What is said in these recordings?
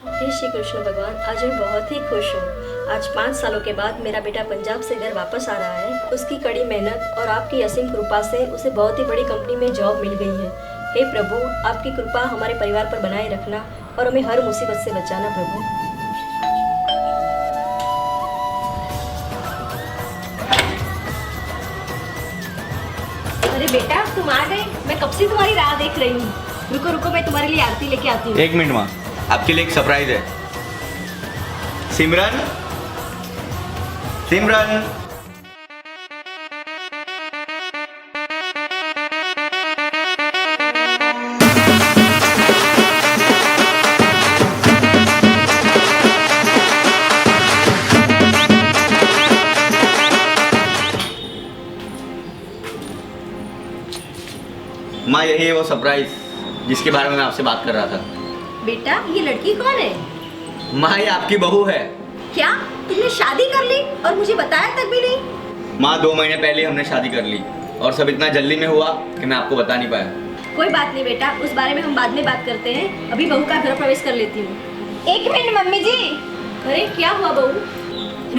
हे श्री कृष्ण भगवान, आज मैं बहुत ही खुश हूँ। आज 5 सालों के बाद मेरा बेटा पंजाब से घर वापस आ रहा है। उसकी कड़ी मेहनत और आपकी असीम कृपा से उसे बहुत ही बड़ी कंपनी में जॉब मिल गई है। हे प्रभु, आपकी कृपा हमारे परिवार पर बनाए रखना और हमें हर मुसीबत से बचाना प्रभु। अरे बेटा, तुम आ गए। मैं कब से तुम्हारी राह देख रही हूँ। रुको रुको, मैं तुम्हारे लिए आरती लेके आती हूँ। 1 मिनट माँ, आपके लिए एक सरप्राइज है। सिमरन, सिमरन, माँ यही है वो सरप्राइज जिसके बारे में मैं आपसे बात कर रहा था। बेटा, ये लड़की कौन है? माँ ये आपकी बहू है। क्या तुमने शादी कर ली और मुझे बताया तक भी नहीं? माँ 2 महीने पहले हमने शादी कर ली और सब इतना जल्दी में हुआ कि मैं आपको बता नहीं पाया। कोई बात नहीं बेटा, उस बारे में हम बाद में बात करते हैं। अभी बहू का घर प्रवेश कर लेती हूँ। 1 मिनट मम्मी जी। अरे क्या हुआ बहू?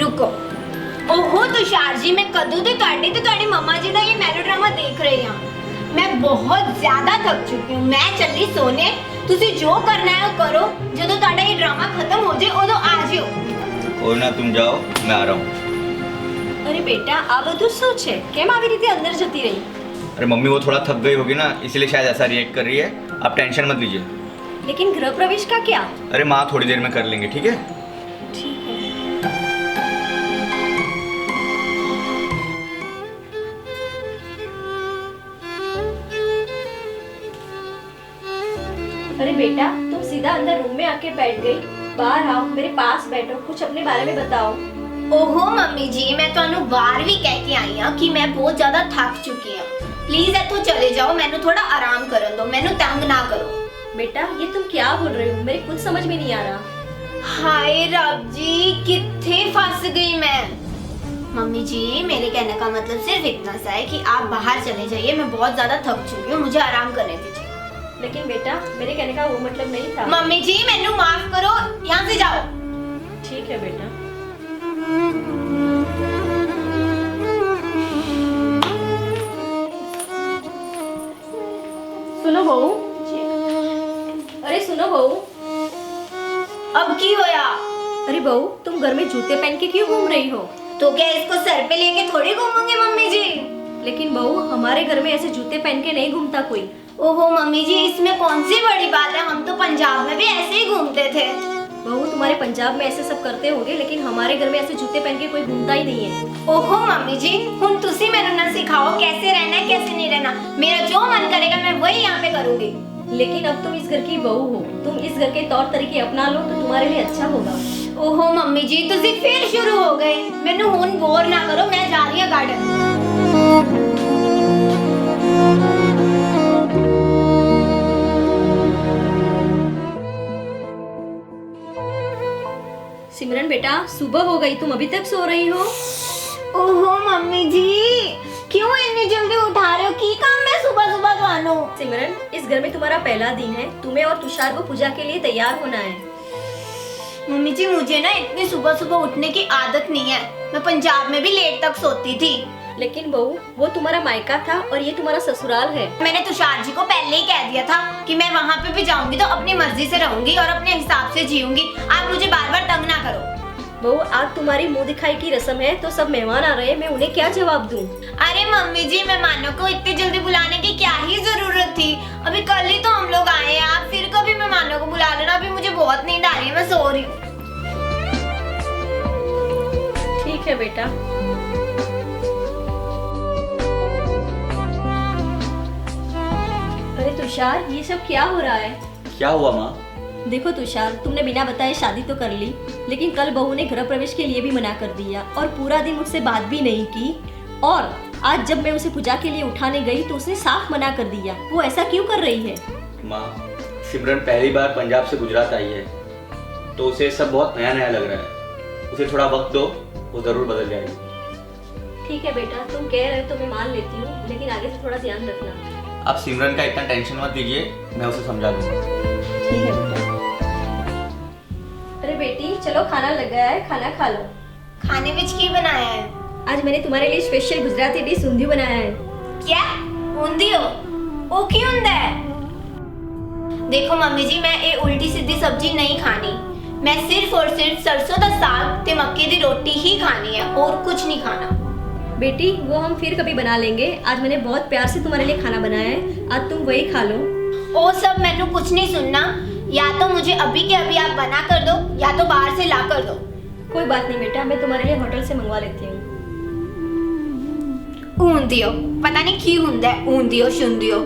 रुको। ओहो तुषार जी, मैं कदू ते ਤੁਹਾਡੀ मम्मा जी ਦਾ ये मेलोड्रामा देख रही हूँ। मैं बहुत ज्यादा थक चुकी हूँ। मैं चली सोने। तुसी जो करना है वो करो। ਜਦੋਂ ਤੁਹਾਡਾ ये ड्रामा खत्म हो जाए उदो आ जियो। और ना तुम जाओ, मैं आ रहा हूँ। अरे बेटा, आ બધું શું છે? કેમ આવી રીતે અંદર જતી રહી? अरे मम्मी वो थोड़ा थक गई होगी ना, इसलिए शायद ऐसा रिएक्ट कर रही है। आप टेंशन मत लीजिए। लेकिन गृह प्रवेश का क्या? अरे माँ थोड़ी देर में कर लेंगे, ठीक है? ठीक है। अरे बेटा, तुम सीधा अंदर रूम में आके बैठ गई। बाहर आओ, मेरे पास बैठो, कुछ अपने बारे में बताओ। ओहो मम्मी जी, मैं ਤੁਹਾਨੂੰ ਬਾਹਰ ਵੀ ਕਹਿ ਕੇ ਆਈ ਹਾਂ ਕਿ ਮੈਂ ਬਹੁਤ ਜ਼ਿਆਦਾ ਥੱਕ ਚੁੱਕੀ ਹਾਂ। प्लीज ਇੱਥੋਂ चले जाओ, ਮੈਨੂੰ थोड़ा आराम ਕਰਨ ਦਿਓ, ਮੈਨੂੰ तंग ना करो। बेटा, ये तुम क्या बोल रही हो? मेरे कुछ समझ में नहीं आ रहा। हाय रब जी, कितने फंस गई मैं। मम्मी जी, मेरे कहने का मतलब सिर्फ इतना सा है कि आप बाहर चले जाइए। मैं बहुत ज्यादा थक चुकी हूँ, मुझे आराम करने दीजिए। लेकिन बेटा, मेरे कहने का वो मतलब नहीं था। मम्मी जी, मैनू माफ करो, यहाँ से जाओ। ठीक है बेटा। सुनो बहू। अरे सुनो बहू। अब की होया? अरे बहू, तुम घर में जूते पहन के क्यों घूम रही हो? तो क्या इसको सर पे लेके थोड़ी घूमूंगी मम्मी जी? लेकिन बहू, हमारे घर में ऐसे जूते पहन के नहीं घूमता कोई। ओहो मम्मी जी, इसमें कौन सी बड़ी बात है? हम तो पंजाब में भी ऐसे ही घूमते थे। बहू, तुम्हारे पंजाब में ऐसे सब करते होंगे, लेकिन हमारे घर में ऐसे जूते पहन के कोई घूमता ही नहीं है। ओहो मम्मी जी, हुन तुसी मेनू ना सिखाओ कैसे रहना है कैसे नहीं रहना। मेरा जो मन करेगा मैं वही यहाँ पे करूंगी। लेकिन अब तुम इस घर की बहू हो, तुम इस घर के तौर तरीके अपना लो तो तुम्हारे लिए अच्छा होगा। ओहो मम्मी जी, तुसी फिर शुरू हो गए। मैनू हुन बोर ना करो, मैं जा रही हूँ गार्डन। सिमरन बेटा, सुबह हो गई, तुम अभी तक सो रही हो? ओहो मम्मी जी, क्यों इतनी जल्दी उठा रहे हो? की काम मैं सुबह सुबह तो सिमरन, इस घर में तुम्हारा पहला दिन है। तुम्हें और तुषार को पूजा के लिए तैयार होना है। मम्मी जी, मुझे ना इतनी सुबह सुबह उठने की आदत नहीं है। मैं पंजाब में भी लेट तक सोती थी। लेकिन बहू, वो तुम्हारा मायका था और ये तुम्हारा ससुराल है। मैंने तुषार जी को पहले ही कह दिया था कि मैं वहाँ पे भी जाऊंगी तो अपनी मर्जी से रहूंगी और अपने हिसाब से जीऊंगी। आप मुझे बार बार तंग ना करो। बहू, आज तुम्हारी मुंह दिखाई की रस्म है, तो सब मेहमान आ रहे हैं, मैं उन्हें क्या जवाब दूं? अरे मम्मी जी, मेहमानों को इतनी जल्दी बुलाने की क्या ही जरूरत थी? अभी कल ही तो हम लोग आए हैं, आप फिर कभी मेहमानों को बुला लेना। अभी मुझे बहुत नींद आ रही है, मैं सो रही हूँ। ठीक है बेटा। अरे तुषार, ये सब क्या हो रहा है? क्या हुआ माँ? देखो तुषार, तुमने बिना बताए शादी तो कर ली, लेकिन कल बहू ने गृह प्रवेश के लिए भी मना कर दिया और पूरा दिन मुझसे बात भी नहीं की। और आज जब मैं उसे पूजा के लिए उठाने गई तो उसने साफ मना कर दिया। वो ऐसा क्यों कर रही है? माँ, सिमरन पहली बार पंजाब से गुजरात आई है, तो उसे सब बहुत नया नया लग रहा है। उसे थोड़ा वक्त दो, वो जरूर बदल जाएगी। ठीक है बेटा, तुम कह रहे हो तो मैं मान लेती हूँ, लेकिन आगे से थोड़ा ध्यान रखना। आप सिमरन का इतना टेंशन मत लीजिए, मैं उसे समझा दूंगा। ठीक है बेटा। अरे बेटी चलो खाना लग गया है, खाना खा लो। खाने विच की बनाया है? आज मैंने तुम्हारे लिए स्पेशल गुजराती डिश ऊंधिયું बनाया है। क्या? ऊंधियो? ओ की हुंदा है? देखो मम्मी जी, मैं ये उल्टी सीधी सब्जी नहीं खानी। मैं सिर्फ और सिर्फ सरसों का साग ते मक्के की रोटी ही खानी है और कुछ नहीं खाना। बेटी वो हम फिर कभी बना लेंगे, आज मैंने बहुत प्यार से तुम्हारे लिए खाना बनाया है, आज तुम वही खा लो। ओ सब मैंने कुछ नहीं सुनना, या तो मुझे अभी के अभी आप बना कर दो या तो बाहर से ला कर दो। कोई बात नहीं बेटा, मैं तुम्हारे लिए होटल से मंगवा लेती हूँ। ऊंधियो पता नहीं की हुंदा है, ऊंधियो शुंधियो।